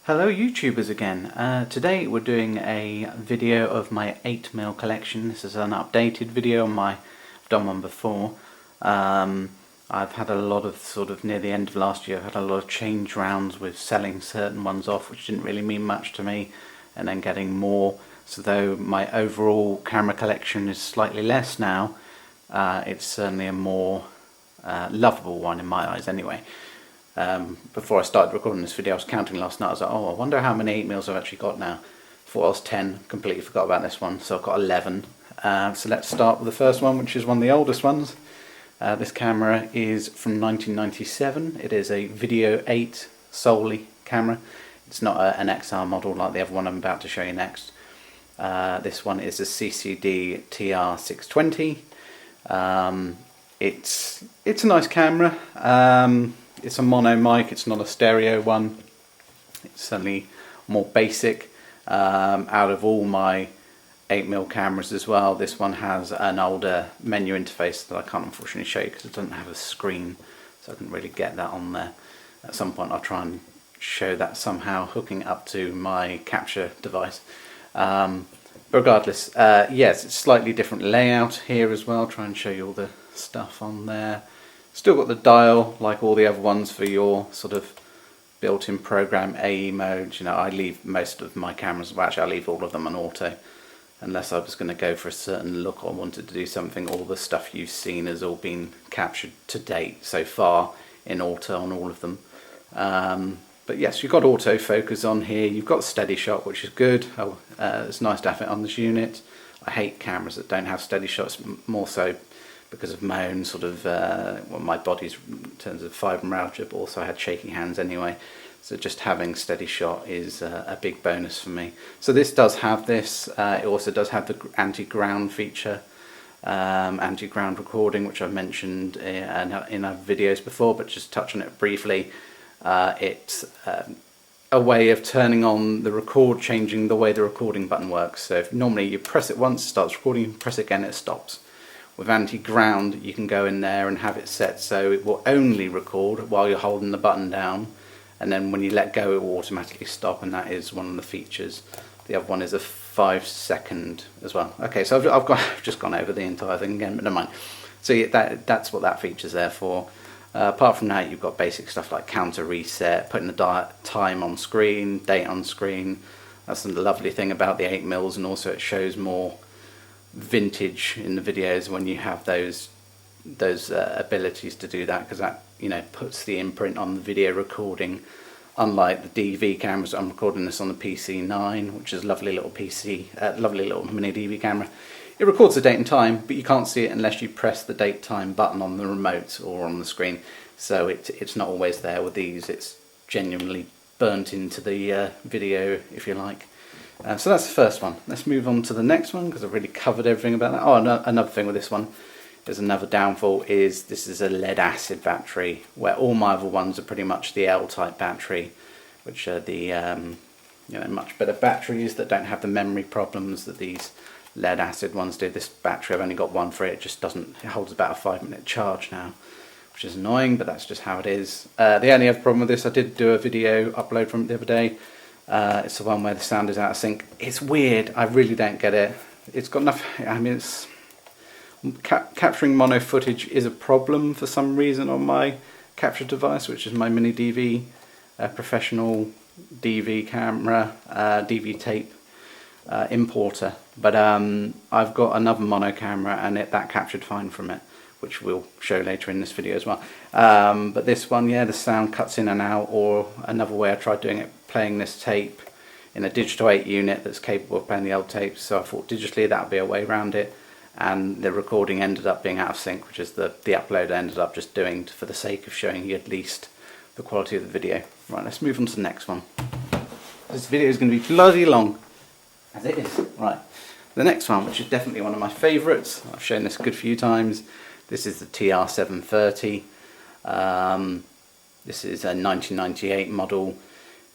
Hello YouTubers again. Today we're doing a video of my 8mm collection. This is an updated video. I've done one before. I've had a lot of, near the end of last year, I've had a lot of change rounds with selling certain ones off, which didn't really mean much to me, and then getting more. So though my overall camera collection is slightly less now, it's certainly a more lovable one in my eyes anyway. Before I started recording this video, I was counting last night. I was like, oh, I wonder how many 8mm I've actually got now. Thought I was 10, completely forgot about this one, so I've got 11. So let's start with the first one, which is one of the oldest ones. This camera is from 1997. It is a Video 8 solely camera. It's not an XR model like the other one I'm about to show you next. This one is a CCD TR620. It's a nice camera. It's a mono mic, it's not a stereo one. It's certainly more basic. Out of all my 8mm cameras as well, this one has an older menu interface that I can't unfortunately show you because it doesn't have a screen, so I couldn't really get that on there. At some point I'll try and show that somehow, hooking up to my capture device. But regardless, yes, it's slightly different layout here as well. Try and show you all the stuff on there. Still got the dial like all the other ones for your sort of built-in program AE mode. You know, I leave most of my cameras, well actually I leave all of them on auto, unless I was going to go for a certain look or wanted to do something. All the stuff you've seen has all been captured to date so far in auto on all of them. But yes, you've got autofocus on here, you've got steady shot, which is good. It's nice to have it on this unit. I hate cameras that don't have steady shots, more so because of my own sort of, well, my body's in terms of fibromyalgia, but also I had shaky hands anyway. So just having steady shot is a big bonus for me. So this does have this. It also does have the anti-ground feature, anti-ground recording, which I've mentioned in our videos before, but just touch on it briefly. It's a way of turning on the record, changing the way the recording button works. So if normally you press it once, it starts recording, you press it again, it stops. With anti-ground, you can go in there and have it set so it will only record while you're holding the button down, and then when you let go it will automatically stop, and that is one of the features. The other one is a 5-second as well. Okay, so I've just gone over the entire thing again, but never mind. So yeah, that's what that feature's there for. Apart from that, you've got basic stuff like counter reset, putting the time on screen, date on screen. That's the lovely thing about the 8mm, and also it shows more vintage in the videos when you have those abilities to do that, because that, you know, puts the imprint on the video recording. Unlike the DV cameras, I'm recording this on the PC9, which is a lovely little lovely little mini DV camera. It records the date and time, but you can't see it unless you press the date time button on the remote or on the screen. So it's not always there. With these, it's genuinely burnt into the video, if you like. So that's the first one. Let's move on to the next one, because I've really covered everything about that. Oh, another thing with this one, there's another downfall, is this is a lead acid battery, where all my other ones are pretty much the L-type battery, which are the you know, much better batteries that don't have the memory problems that these lead acid ones do. This battery, I've only got one for it. It just doesn't. It holds about a 5-minute charge now, which is annoying, but that's just how it is. The only other problem with this, I did do a video upload from it the other day. It's the one where the sound is out of sync. It's weird. I really don't get it. It's got nothing. I mean, it's capturing mono footage is a problem for some reason on my capture device, which is my mini DV, professional DV camera, DV tape importer. But I've got another mono camera, and that captured fine from it, which we'll show later in this video as well. But this one, yeah, the sound cuts in and out. Or another way I tried doing it, playing this tape in a digital 8 unit that's capable of playing the old tapes. So I thought digitally that would be a way around it, and the recording ended up being out of sync, which is the upload ended up just doing for the sake of showing you at least the quality of the video. Right, let's move on to the next one. This video is going to be bloody long, as it is. Right, the next one, which is definitely one of my favourites. I've shown this a good few times. This is the TR730. This is a 1998 model.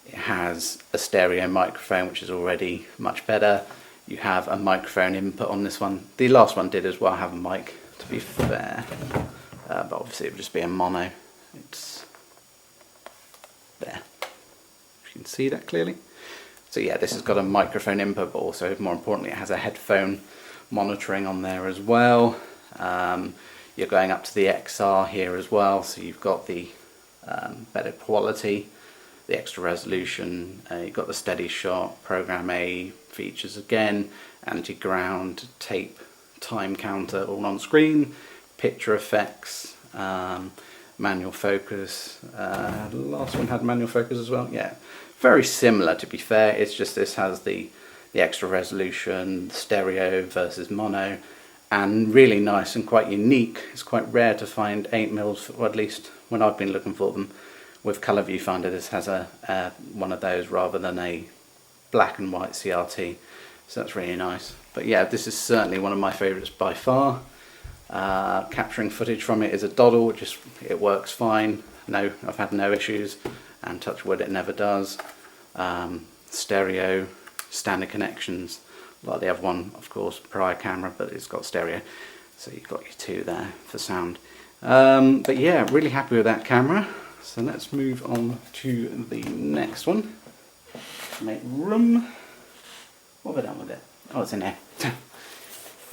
It has a stereo microphone, which is already much better. You have a microphone input on this one. The last one did as well have a mic, to be fair, but obviously it would just be a mono. It's there. can see that clearly. So yeah, this has got a microphone input, but also more importantly it has a headphone monitoring on there as well. You're going up to the XR here as well, so you've got the better quality, the extra resolution, you've got the steady shot, program A features again, anti-ground, tape, time counter all on screen, picture effects, manual focus. The last one had manual focus as well. Yeah, very similar to be fair. It's just this has the extra resolution, stereo versus mono, and really nice and quite unique. It's quite rare to find 8mm, or at least when I've been looking for them, with colour viewfinder. This has a one of those rather than a black and white CRT, so that's really nice. But yeah, this is certainly one of my favourites by far. Capturing footage from it is a doddle, it works fine. No, I've had no issues, and touch wood, it never does. Stereo, standard connections, like the other one, of course, prior camera, but it's got stereo, so you've got your two there for sound. But yeah, really happy with that camera. So let's move on to the next one. Make room. What have I done with it? Oh, it's in there.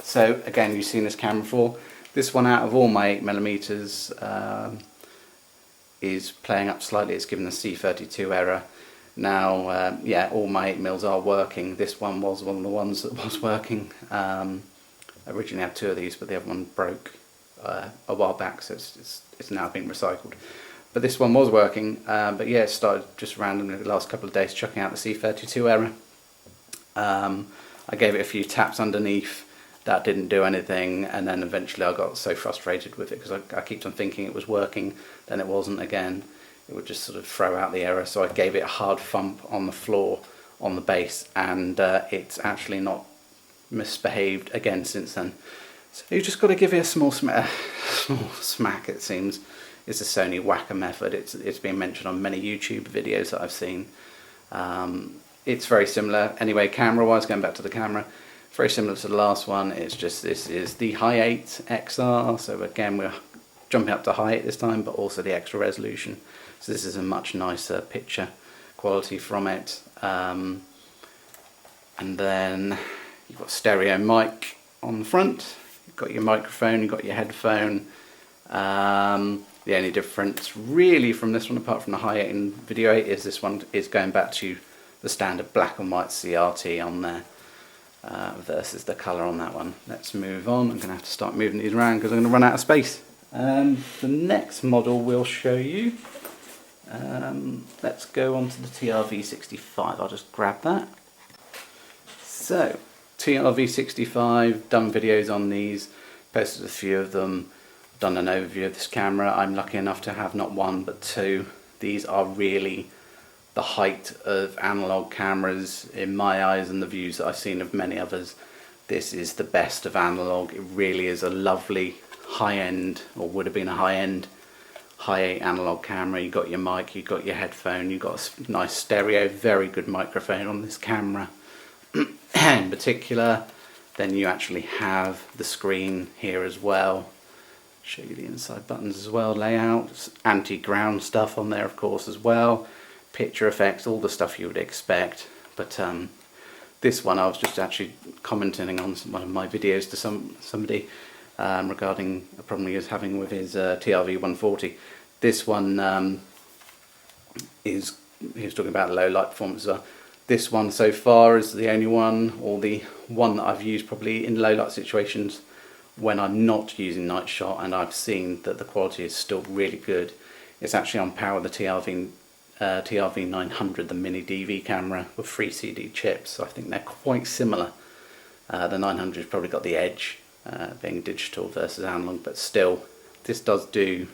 So again, you've seen this camera before. This one, out of all my 8mm, is playing up slightly. It's given the C32 error. Now, yeah, all my 8mm are working. This one was one of the ones that was working. I originally had two of these, but the other one broke a while back, so it's now been recycled. But this one was working, but yeah, it started just randomly the last couple of days chucking out the C32 error. I gave it a few taps underneath, that didn't do anything, and then eventually I got so frustrated with it because I kept on thinking it was working, then it wasn't again. It would just sort of throw out the error, so I gave it a hard thump on the floor, on the base, and it's actually not misbehaved again since then. So you just got to give it a small smack, it seems. It's a Sony whacker method. It's been mentioned on many YouTube videos that I've seen. It's very similar. Anyway, camera-wise, going back to the camera, very similar to the last one. It's just this is the High 8 XR. So again, we're jumping up to High 8 this time, but also the extra resolution. So this is a much nicer picture quality from it. And then you've got stereo mic on the front. You've got your microphone. You've got your headphone. The only difference really from this one, apart from the High 8 and Video 8, is this one is going back to the standard black and white CRT on there versus the colour on that one. Let's move on. I'm going to have to start moving these around because I'm going to run out of space. The next model we'll show you, let's go on to the TRV65. I'll just grab that. So, TRV65, done videos on these, posted a few of them. Done an overview of this camera. I'm lucky enough to have not one but two. These are really the height of analog cameras in my eyes, and the views that I've seen of many others. This is the best of analog. It really is a lovely high-end, or would have been a high-end, High 8 analog camera. You've got your mic, you've got your headphone, you've got a nice stereo, very good microphone on this camera in particular. Then you actually have the screen here as well. Show you the inside buttons as well, layout, anti-ground stuff on there of course as well, picture effects, all the stuff you would expect. But this one I was just actually commenting on one of my videos to somebody regarding a problem he was having with his TRV 140. This one he was talking about low light performance as well. This one so far is the only one, or the one that I've used probably in low light situations when I'm not using night shot, and I've seen that the quality is still really good. It's actually on par with the TRV 900, the mini DV camera with 3 CD chips, so I think they're quite similar. The 900 has probably got the edge, being digital versus analog, but still, this does do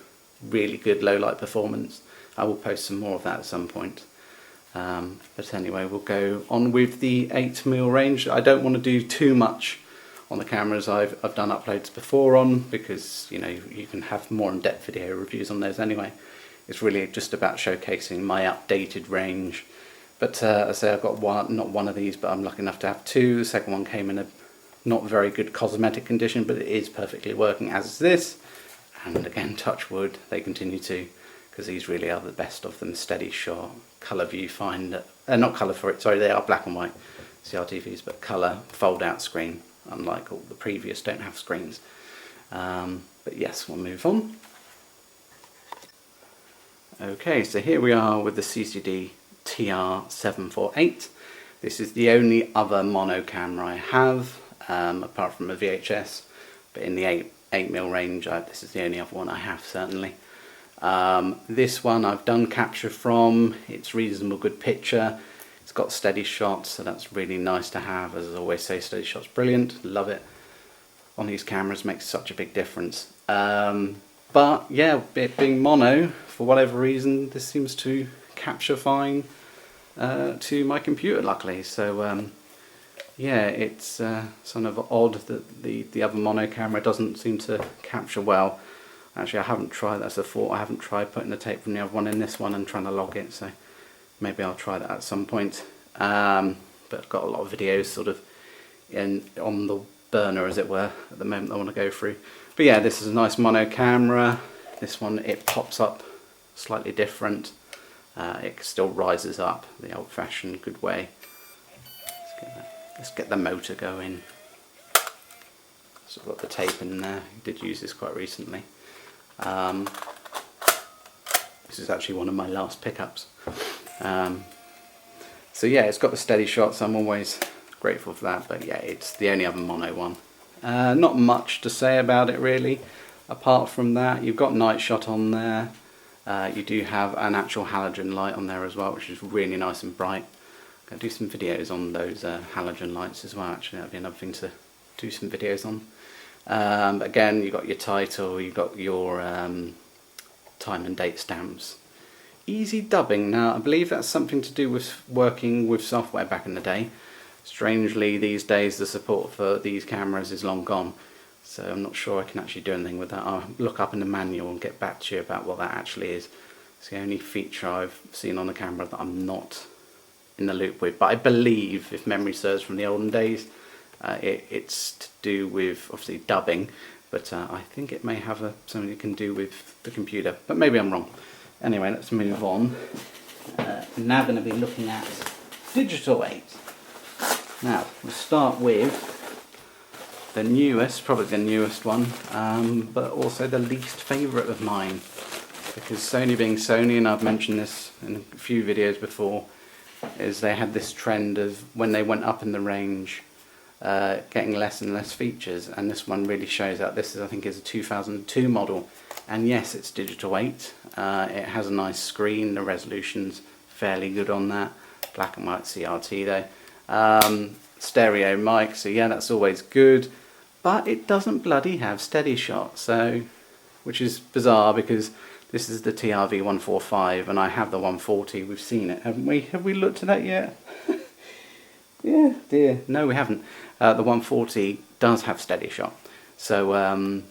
really good low light performance. I will post some more of that at some point. But anyway, we'll go on with the 8mm range. I don't want to do too much on the cameras I've done uploads before on, because you know you can have more in-depth video reviews on those anyway. It's really just about showcasing my updated range. But as I say, I've got not one of these, but I'm lucky enough to have two. The second one came in a not very good cosmetic condition, but it is perfectly working, as is this. And again, touch wood, they continue to, because these really are the best of them. Steady shot, colour viewfinder, not colour for it, sorry, they are black and white CRTVs, but colour fold out screen, unlike all the previous don't have screens. But yes, we'll move on. Okay, so here we are with the CCD TR748. This is the only other mono camera I have, apart from a VHS, but in the 8mm range, this is the only other one I have, certainly. This one I've done capture from. It's reasonable good picture. It's got steady shots, so that's really nice to have. As I always say, steady shots brilliant, love it. On these cameras makes such a big difference. But yeah, it being mono, for whatever reason, this seems to capture fine to my computer, luckily. So yeah, it's sort of odd that the other mono camera doesn't seem to capture well. Actually, I haven't tried, that's a thought, I haven't tried putting the tape from the other one in this one and trying to log it, so maybe I'll try that at some point. But I've got a lot of videos sort of on the burner, as it were, at the moment I want to go through. But yeah, this is a nice mono camera. This one, it pops up slightly different. It still rises up the old-fashioned good way. Let's get the motor going. So I've got the tape in there. I did use this quite recently. This is actually one of my last pickups. So yeah, it's got the steady shots. I'm always grateful for that. But yeah, it's the only other mono one. Not much to say about it really. Apart from that, you've got night shot on there. You do have an actual halogen light on there as well, which is really nice and bright. I'm going to do some videos on those halogen lights as well. Actually, that'd be another thing to do some videos on. Again, you've got your title, you've got your time and date stamps. Easy dubbing. Now, I believe that's something to do with working with software back in the day. Strangely, these days the support for these cameras is long gone, so I'm not sure I can actually do anything with that. I'll look up in the manual and get back to you about what that actually is. It's the only feature I've seen on the camera that I'm not in the loop with, but I believe, if memory serves from the olden days, it's to do with obviously dubbing, but I think it may have something it can do with the computer, but maybe I'm wrong. Anyway, let's move on. Now going to be looking at Digital 8. Now, we'll start with the newest, probably the newest one, but also the least favourite of mine, because Sony being Sony, and I've mentioned this in a few videos before, is they had this trend of when they went up in the range, getting less and less features, and this one really shows that. This is, I think, is a 2002 model, and yes, it's Digital 8. It has a nice screen, the resolution's fairly good on that, black and white CRT though. Stereo mic, so yeah, that's always good, but it doesn't bloody have steady shot, so, which is bizarre because this is the TRV 145 and I have the 140. We've seen it, haven't we? Have we looked at that yet? Yeah, dear, no we haven't. The 140 does have steady shot, so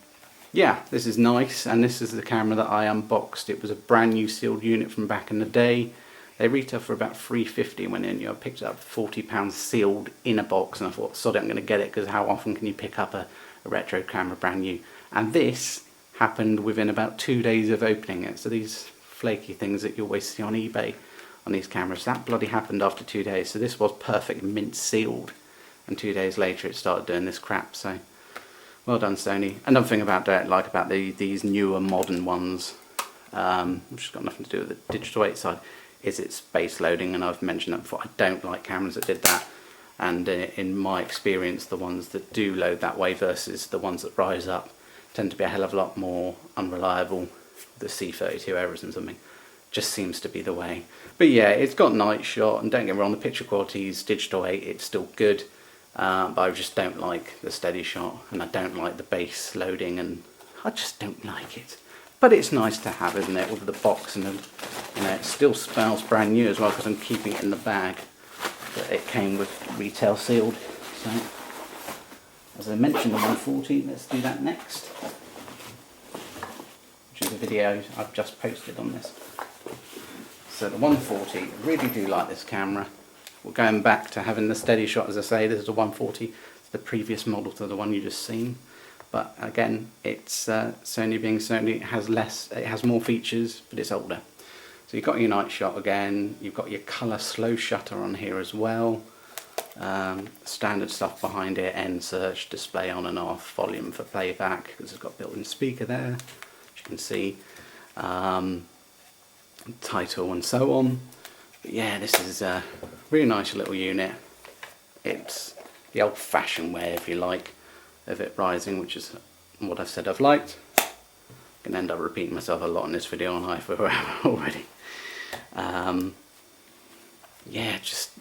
yeah, this is nice, and this is the camera that I unboxed. It was a brand new sealed unit from back in the day. They retail for about $3.50 when in. I picked it up £40 sealed in a box, and I thought, sod it, I'm going to get it, because how often can you pick up a retro camera brand new? And this happened within about 2 days of opening it. So these flaky things that you always see on eBay on these cameras, that bloody happened after 2 days. So this was perfect mint sealed, and 2 days later it started doing this crap. So well done, Sony. Another thing about these newer modern ones, which has got nothing to do with the Digital 8 side, is its base loading, and I've mentioned that before. I don't like cameras that did that, and in my experience the ones that do load that way versus the ones that rise up tend to be a hell of a lot more unreliable. The C32 errors and something just seems to be the way. But yeah, it's got night shot, and don't get me wrong, the picture quality is Digital 8, it's still good, but I just don't like the steady shot, and I don't like the base loading, and I just don't like it. But it's nice to have, isn't it, with the box, and you know, it still smells brand new as well because I'm keeping it in the bag that it came with retail sealed. So, as I mentioned, the 140, let's do that next, which is a video I've just posted on this. So the 140, I really do like this camera. We're going back to having the steady shot, as I say. This is the 140, it's the previous model to the one you just seen. But again, it's Sony being Sony, it has more features, but it's older. So you've got your night shot again, you've got your colour slow shutter on here as well, standard stuff behind it, end search, display on and off, volume for playback, because it's got built-in speaker there, as you can see, title and so on. But yeah, this is a really nice little unit. It's the old-fashioned way, if you like, of it rising, which is what I've said I've liked. I'm going to end up repeating myself a lot in this video on iPhone already. Yeah, just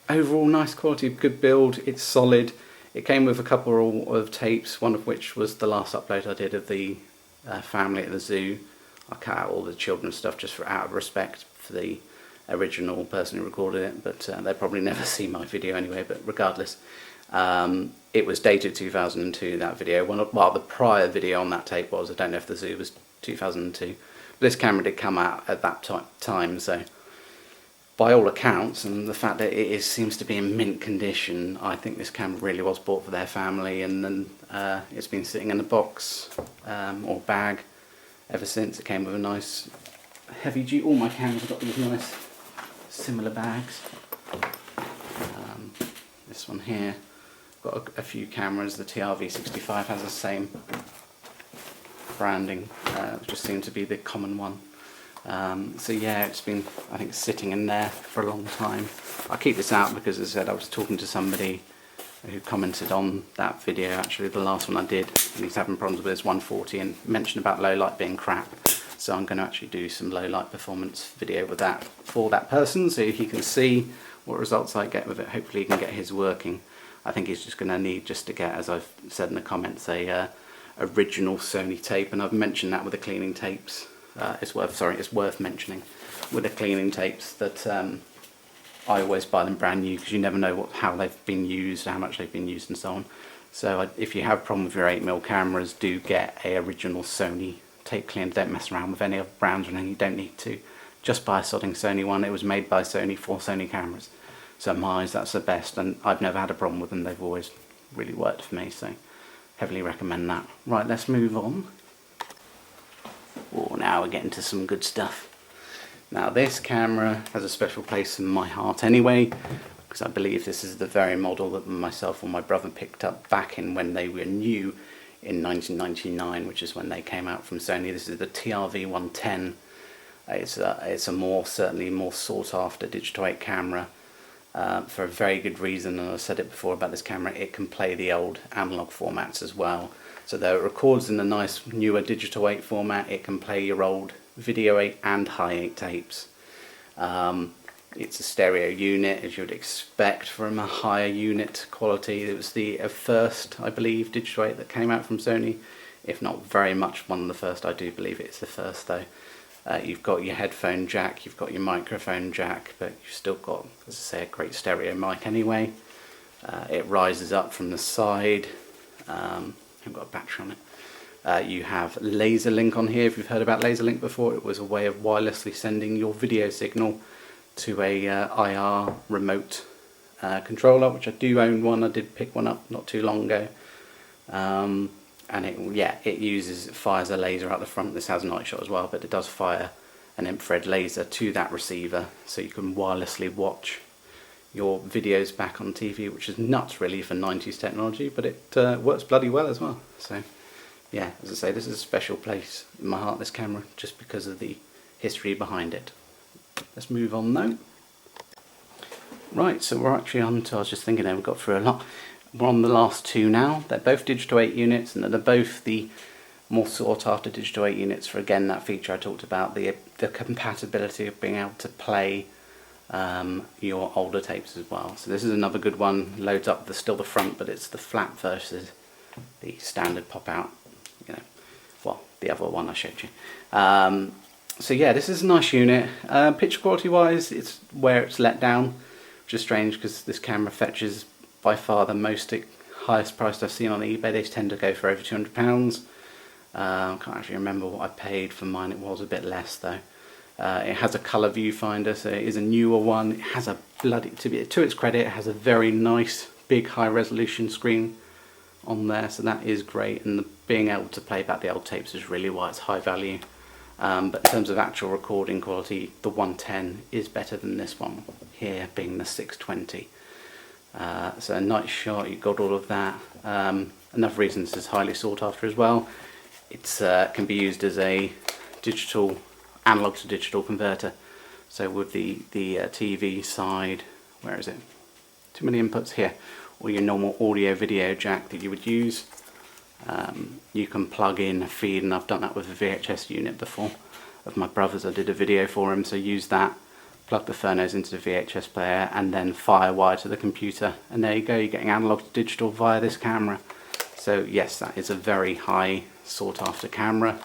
overall nice quality, good build. It's solid. It came with a couple of tapes, one of which was the last upload I did of the family at the zoo. I cut out all the children's stuff just out of respect for the original person who recorded it, but they'll probably never see my video anyway. But regardless, it was dated 2002, that video. Well, the prior video on that tape was, I don't know if the zoo was 2002, but this camera did come out at that time, so by all accounts, and the fact that it seems to be in mint condition, I think this camera really was bought for their family, and then it's been sitting in a box or bag ever since. It came with a nice heavy duty. All my cameras have got these nice similar bags. This one here, got a few cameras. The TRV65 has the same branding, it just seemed to be the common one. So yeah, it's been, I think, sitting in there for a long time. I keep this out because, as I said, I was talking to somebody who commented on that video, actually the last one I did, and he's having problems with his 140 and mentioned about low light being crap. So I'm going to actually do some low light performance video with that for that person, so he can see what results I get with it. Hopefully he can get his working. I think he's just going to need just to get, as I've said in the comments, a original Sony tape, and I've mentioned that with the cleaning tapes. It's worth mentioning with the cleaning tapes that I always buy them brand new, because you never know how they've been used, how much they've been used and so on. So if you have a problem with your 8mm cameras, do get a original Sony tape cleaner. Don't mess around with any other brands or anything, you don't need to. Just buy a sodding Sony one. It was made by Sony for Sony cameras. So in my eyes, that's the best, and I've never had a problem with them. They've always really worked for me, so heavily recommend that. Right, let's move on. Oh, now we're getting to some good stuff. Now this camera has a special place in my heart anyway, because I believe this is the very model that myself and my brother picked up back in when they were new in 1999, which is when they came out from Sony. This is the TRV-110. It's a certainly more sought after digital 8 camera for a very good reason, and I've said it before about this camera, it can play the old analog formats as well. So though it records in the nice newer digital 8 format, it can play your old video 8 and high 8 tapes. It's a stereo unit, as you would expect from a higher unit quality. It was the first, I believe, digital 8 that came out from Sony, if not very much one of the first. I do believe it's the first though. You've got your headphone jack, you've got your microphone jack, but you've still got, as I say, a great stereo mic anyway. It rises up from the side. I've got a battery on it. You have laser link on here. If you've heard about laser link before, it was a way of wirelessly sending your video signal to a IR remote controller, which I do own one. I did pick one up not too long ago. And it fires a laser out the front. This has night shot as well, but it does fire an infrared laser to that receiver, so you can wirelessly watch your videos back on TV, which is nuts really for 90s technology, but it works bloody well as well. So yeah, as I say, this is a special place in my heart, this camera, just because of the history behind it. Let's move on though. Right, so we're actually on to, I was just thinking we've got through a lot. We're on the last two now. They're both digital 8 units, and they're both the more sought after digital 8 units for, again, that feature I talked about, the compatibility of being able to play your older tapes as well. So this is another good one. Loads up still the front, but it's the flat versus the standard pop out, well, the other one I showed you. So yeah, this is a nice unit. Picture quality wise, it's where it's let down, which is strange because this camera fetches by far the highest price I've seen on eBay. They tend to go for over £200. I can't actually remember what I paid for mine. It was a bit less though. It has a colour viewfinder, so it is a newer one. It has a to its credit, it has a very nice big high resolution screen on there, so that is great, and being able to play back the old tapes is really why it's high value. but in terms of actual recording quality, the 110 is better than this one here, being the 620. So a nice shot, you've got all of that. Another reason this is highly sought after as well, it can be used as a digital, analog to digital converter. So with the TV side, where is it? Too many inputs here. Or your normal audio video jack that you would use. You can plug in a feed, and I've done that with a VHS unit before of my brother's. I did a video for him, so use that, plug the phonos into the VHS player, and then firewire to the computer, and there you go, you're getting analog to digital via this camera. So yes, that is a very high sought after camera.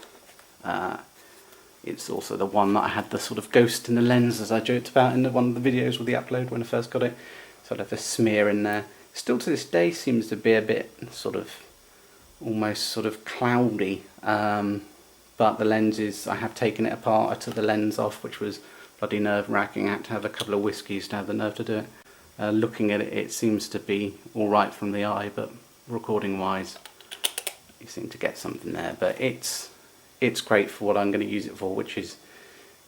It's also the one that I had the sort of ghost in the lens, as I joked about in one of the videos with the upload when I first got it. So I'd have a smear in there. Still to this day seems to be a bit sort of almost sort of cloudy, but the lenses, I have taken it apart. I took the lens off, which was bloody nerve-wracking. I had to have a couple of whiskies to have the nerve to do it. Looking at it, it seems to be alright from the eye, but recording wise you seem to get something there. But it's great for what I'm going to use it for, which is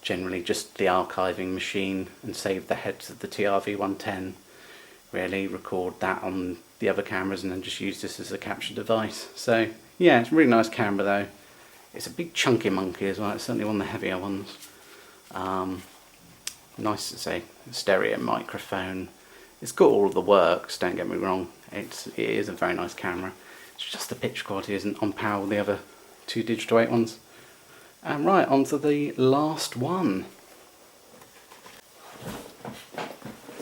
generally just the archiving machine, and save the heads of the TRV-110, really record that on the other cameras, and then just use this as a capture device. So yeah, it's a really nice camera though. It's a big chunky monkey as well, it's certainly one of the heavier ones. Nice to say, stereo microphone. It's got all of the works, don't get me wrong. It is a very nice camera. It's just the picture quality isn't on par with the other two Digital 8 ones. And right, on to the last one.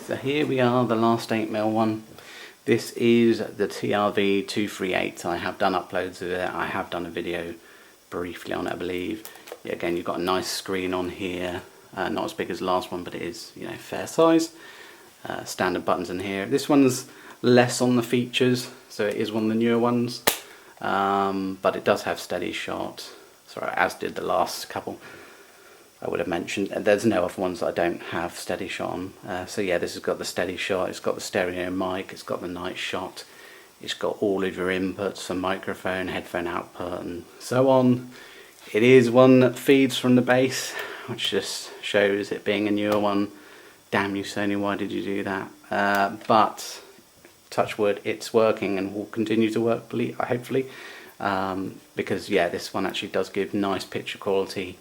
So here we are, the last 8mm one. This is the TRV-238. I have done uploads of it. I have done a video briefly on it, I believe. Yeah, again, you've got a nice screen on here. Not as big as the last one, but it is, you know, fair size. Standard buttons in here. This one's less on the features, so it is one of the newer ones. But it does have steady shot. Sorry, as did the last couple I would have mentioned. And there's no other ones that I don't have steady shot on. So yeah, this has got the steady shot, it's got the stereo mic, it's got the night shot, it's got all of your inputs for microphone, headphone output, and so on. It is one that feeds from the base, which just shows it being a newer one. Damn you, Sony, why did you do that? But touch wood, it's working and will continue to work, hopefully. Because yeah, this one actually does give nice picture quality.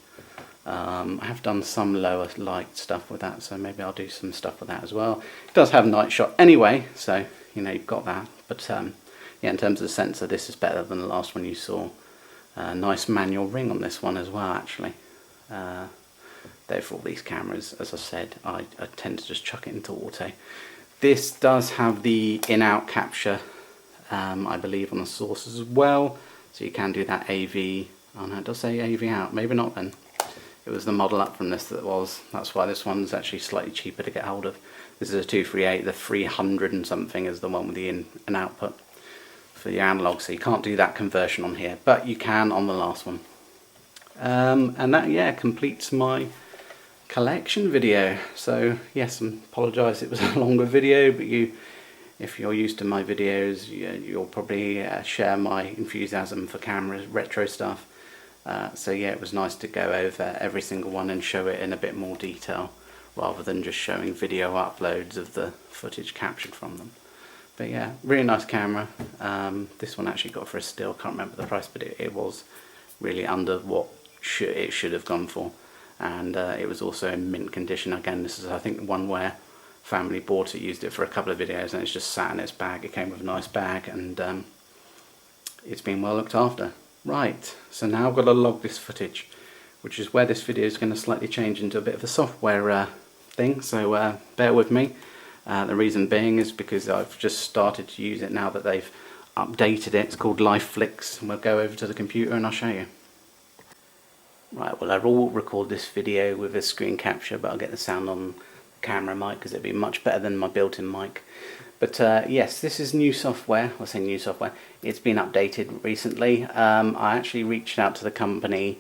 I have done some lower light stuff with that, so maybe I'll do some stuff with that as well. It does have night shot anyway, so you know, you've got that. But yeah, in terms of the sensor, this is better than the last one you saw. Nice manual ring on this one as well, actually. Though for all these cameras, as I said, I tend to just chuck it into auto. This does have the in-out capture, I believe, on the source as well, so you can do that AV. Oh no, it does say AV out, maybe not then. It was the model up from this that was. That's why this one's actually slightly cheaper to get hold of. This is a 238, the 300 and something is the one with the in and output for your analog, so you can't do that conversion on here, but you can on the last one. And that, yeah, completes my collection video. So yes, I apologise it was a longer video, but if you're used to my videos, you'll probably share my enthusiasm for cameras, retro stuff. So yeah, it was nice to go over every single one and show it in a bit more detail, rather than just showing video uploads of the footage captured from them. But yeah, really nice camera. This one actually got for a steal, can't remember the price, but it was really under what it should have gone for. And it was also in mint condition. Again, this is, I think, one where family bought it, used it for a couple of videos, and it's just sat in its bag. It came with a nice bag, and it's been well looked after. Right, so now I've got to log this footage, which is where this video is going to slightly change into a bit of a software thing, so bear with me. The reason being is because I've just started to use it now that they've updated it. It's called LifeFlix, and we'll go over to the computer and I'll show you. Right, well, I will record this video with a screen capture, but I'll get the sound on the camera mic because it'll be much better than my built-in mic. But yes, this is new software. I say new software. It's been updated recently. I actually reached out to the company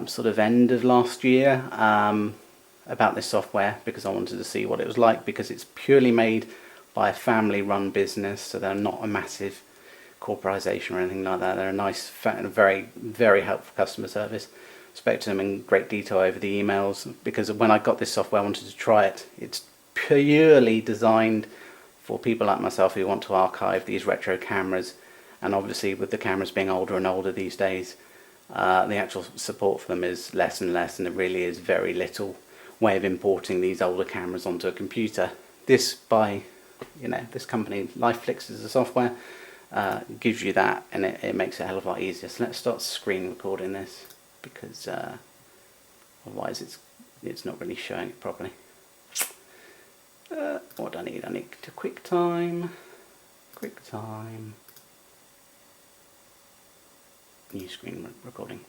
sort of end of last year about this software because I wanted to see what it was like, because it's purely made by a family-run business, so they're not a massive corporation or anything like that. They're a nice, very, very helpful customer service. spoke to them in great detail over the emails, because when I got this software I wanted to try it. It's purely designed for people like myself who want to archive these retro cameras, and obviously with the cameras being older and older these days, the actual support for them is less and less, and there really is very little way of importing these older cameras onto a computer. This by this company, LifeFlix, is the software, gives you that, and it makes it a hell of a lot easier. So let's start screen recording this, because otherwise it's not really showing it properly. What do I need? I need to QuickTime, new screen recording.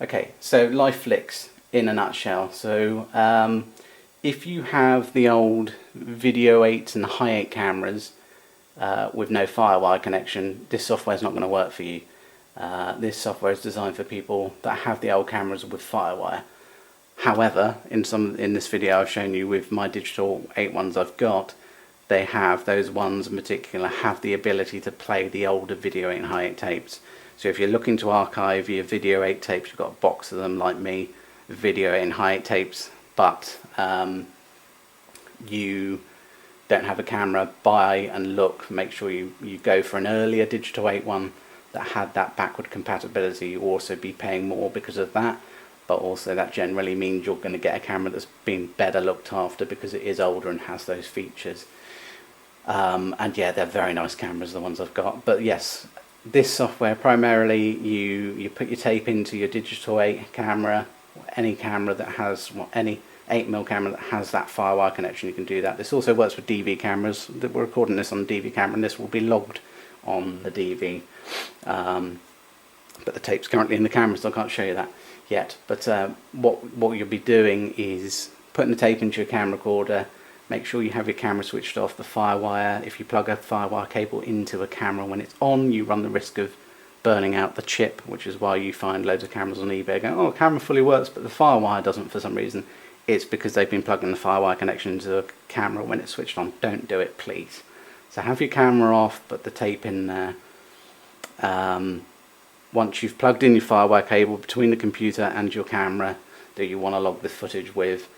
Okay, so LifeFlix in a nutshell. So if you have the old Video 8 and High 8 cameras with no FireWire connection, this software is not going to work for you. This software is designed for people that have the old cameras with FireWire. However, in this video I've shown you with my digital 8 ones I've got, they have, those ones in particular, have the ability to play the older Video 8 and High 8 tapes. So if you're looking to archive your Video 8 tapes, you've got a box of them like me, Video 8 and High 8 tapes, but you don't have a camera, buy and look, make sure you go for an earlier digital 8 one that had that backward compatibility. You'll also be paying more because of that, but also that generally means you're going to get a camera that's been better looked after because it is older and has those features. And yeah, they're very nice cameras, the ones I've got. But yes, this software, primarily you put your tape into your digital 8 camera, any camera that has, any 8mm camera that has that FireWire connection, you can do that. This also works with DV cameras. We're recording this on DV camera, and this will be logged on the DV. But the tape's currently in the camera, so I can't show you that yet. But what you'll be doing is putting the tape into your camera recorder. Make sure you have your camera switched off, the FireWire. If you plug a FireWire cable into a camera when it's on, you run the risk of burning out the chip, which is why you find loads of cameras on eBay going, oh, the camera fully works, but the FireWire doesn't for some reason. It's because they've been plugging the FireWire connection into a camera when it's switched on. Don't do it, please. So have your camera off, put the tape in there. Once you've plugged in your FireWire cable between the computer and your camera that you want to log the footage with,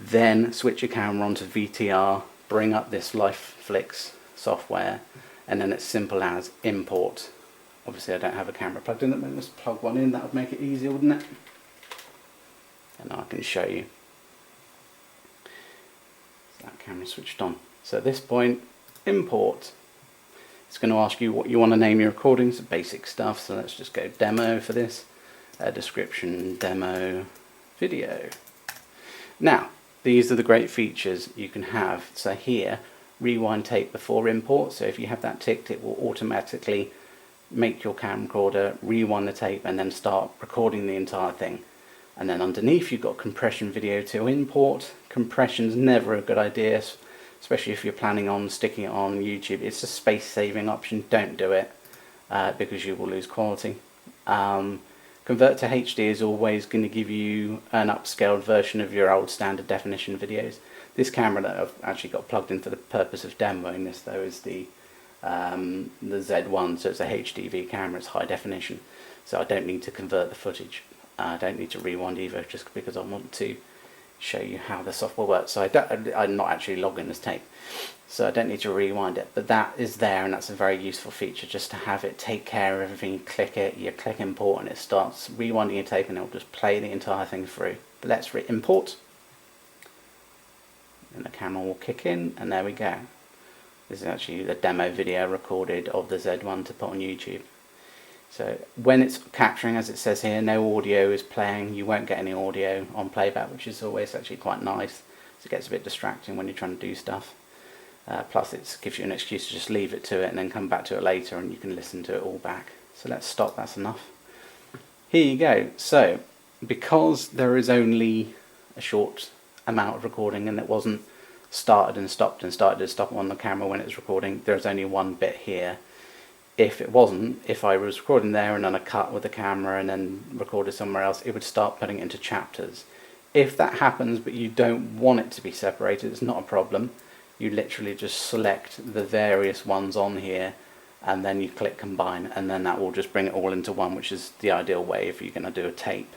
then switch your camera onto VTR, bring up this LifeFlix software, and then it's simple as import. Obviously I don't have a camera plugged in, let's plug one in, that would make it easier, wouldn't it? And I can show you. So that camera switched on. So at this point, import. It's going to ask you what you want to name your recordings, basic stuff, so let's just go demo for this. Description, demo, video. Now, these are the great features you can have. So here, rewind tape before import. So if you have that ticked, it will automatically make your camcorder rewind the tape and then start recording the entire thing. And then underneath you've got compression video to import. Compression's never a good idea, especially if you're planning on sticking it on YouTube. It's a space saving option, don't do it because you will lose quality. Convert to HD is always going to give you an upscaled version of your old standard definition videos. This camera that I've actually got plugged in for the purpose of demoing this though is the Z1, so it's a HDV camera, it's high definition, so I don't need to convert the footage. I don't need to rewind either, just because I want to show you how the software works. So I'm not actually logging this tape, so I don't need to rewind it, but that is there, and that's a very useful feature, just to have it take care of everything. You click it, you click import, and it starts rewinding your tape and it'll just play the entire thing through. But let's import, and the camera will kick in, and there we go. This is actually the demo video recorded of the Z1 to put on YouTube. So when it's capturing, as it says here, no audio is playing. You won't get any audio on playback, which is always actually quite nice. So it gets a bit distracting when you're trying to do stuff. Plus it gives you an excuse to just leave it to it and then come back to it later and you can listen to it all back. So let's stop, that's enough. Here you go. So because there is only a short amount of recording and it wasn't started and stopped and started and stopped on the camera when it was recording, there's only one bit here. If it wasn't, if I was recording there and then I cut with the camera and then recorded somewhere else, it would start putting it into chapters. If that happens but you don't want it to be separated, it's not a problem. You literally just select the various ones on here and then you click combine, and then that will just bring it all into one, which is the ideal way if you're going to do a tape.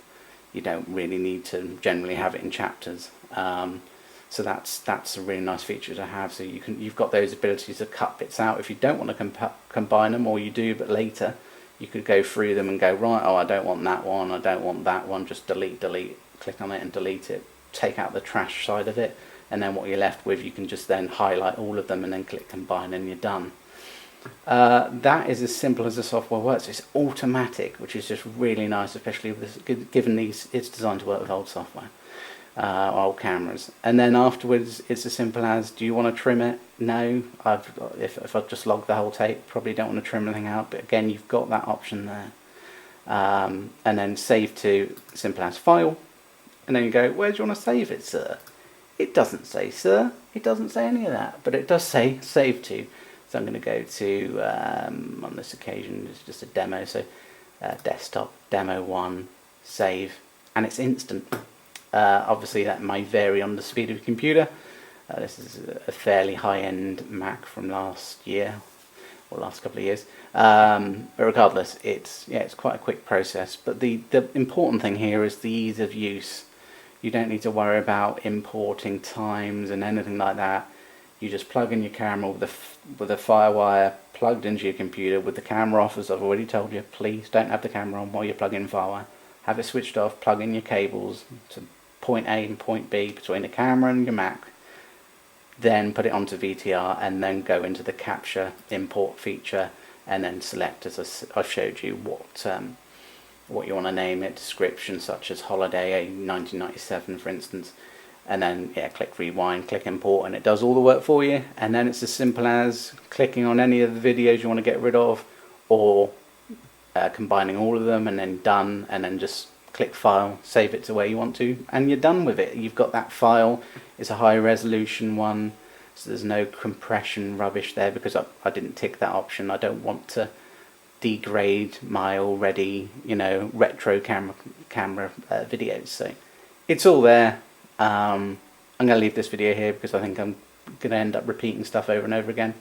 you don't really need to generally have it in chapters. So that's a really nice feature to have. So you've got those abilities to cut bits out if you don't want to combine them, or you do but later. You could go through them and go, right, oh, I don't want that one, I don't want that one, just delete, click on it and delete it, take out the trash side of it, and then what you're left with, you can just then highlight all of them and then click combine and you're done. That is as simple as the software works. It's automatic, which is just really nice, especially with this, given it's designed to work with old software, old cameras. And then afterwards, it's as simple as, do you want to trim it? No. If I've just logged the whole tape, probably don't want to trim anything out. But again, you've got that option there. And then save to, simple as file. And then you go, where do you want to save it, sir? It doesn't say, sir. It doesn't say any of that, but it does say save to. So I'm going to go to, on this occasion, it's just a demo, so desktop, demo 1, save, and it's instant. Obviously that may vary on the speed of your computer. This is a fairly high-end Mac from last year, or last couple of years. But regardless, it's quite a quick process. But the important thing here is the ease of use. You don't need to worry about importing times and anything like that. You just plug in your camera with a FireWire plugged into your computer with the camera off, as I've already told you. Please don't have the camera on while you're plugging in FireWire. Have it switched off, plug in your cables to point A and point B between the camera and your Mac. Then put it onto VTR and then go into the capture import feature and then select, as I've showed you, what you want to name it, description such as Holiday 1997 for instance. And then click rewind, click import, and it does all the work for you. And then it's as simple as clicking on any of the videos you want to get rid of, or combining all of them and then done, and then just click file, save it to where you want to, and you're done with it. You've got that file. It's a high resolution one, so there's no compression rubbish there because I didn't tick that option. I don't want to degrade my already retro camera videos. So it's all there. I'm going to leave this video here because I think I'm going to end up repeating stuff over and over again.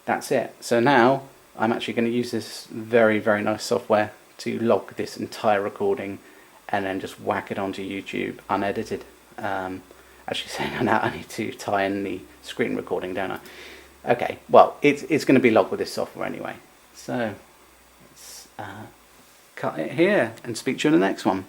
That's it. So now I'm actually going to use this very, very nice software to log this entire recording and then just whack it onto YouTube unedited. Actually saying that, I need to tie in the screen recording, don't I? Okay, well, it's going to be logged with this software anyway. So let's cut it here and speak to you in the next one.